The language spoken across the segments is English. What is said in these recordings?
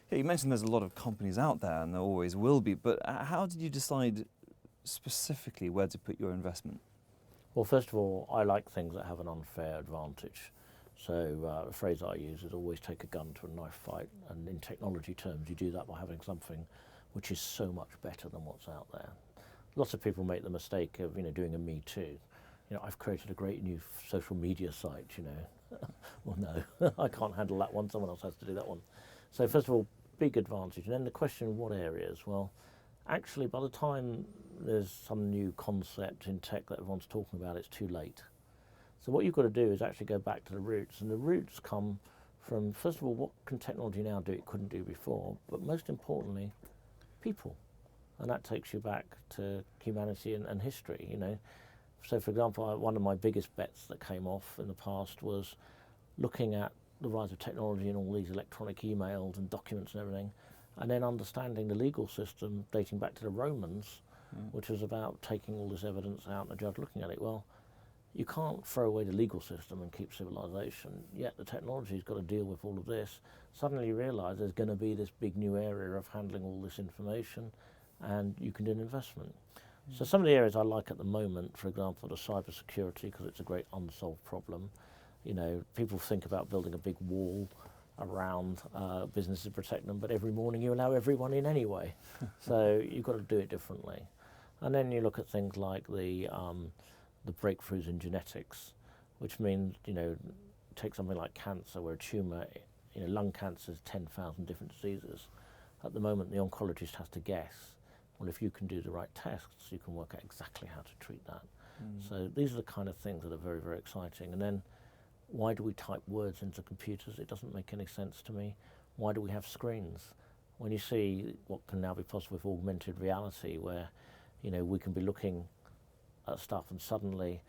Yeah, you mentioned there's a lot of companies out there, and there always will be, but how did you decide specifically where to put your investment? Well, first of all, I like things that have an unfair advantage. So a phrase I use is always take a gun to a knife fight. And in technology terms, you do that by having something which is so much better than what's out there. Lots of people make the mistake of, doing a Me Too. I've created a great new social media site, Well, no, I can't handle that one. Someone else has to do that one. So first of all, big advantage. And then the question, what areas? Well, actually, by the time there's some new concept in tech that everyone's talking about, it's too late. So what you've got to do is actually go back to the roots. And the roots come from, first of all, what can technology now do it couldn't do before? But most importantly, people. And that takes you back to humanity and history, So for example, one of my biggest bets that came off in the past was looking at the rise of technology and all these electronic emails and documents and everything, and then understanding the legal system dating back to the Romans, which was about taking all this evidence out and the judge looking at it. Well, you can't throw away the legal system and keep civilization, yet the technology's got to deal with all of this. Suddenly you realise there's going to be this big new area of handling all this information, and you can do an investment. So some of the areas I like at the moment, for example, the cyber security, because it's a great unsolved problem. People think about building a big wall around businesses to protect them, but every morning you allow everyone in anyway. So you've got to do it differently. And then you look at things like the breakthroughs in genetics, which means, take something like cancer, where a tumour, lung cancer is 10,000 different diseases. At the moment, the oncologist has to guess. Well, if you can do the right tests, you can work out exactly how to treat that. So these are the kind of things that are very, very exciting. And then, why do we type words into computers? It doesn't make any sense to me. Why do we have screens? When you see what can now be possible with augmented reality, where, we can be looking at stuff and suddenly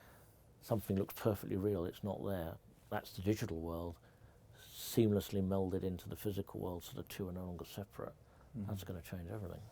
something looks perfectly real, it's not there. That's the digital world, seamlessly melded into the physical world, so the two are no longer separate. That's going to change everything.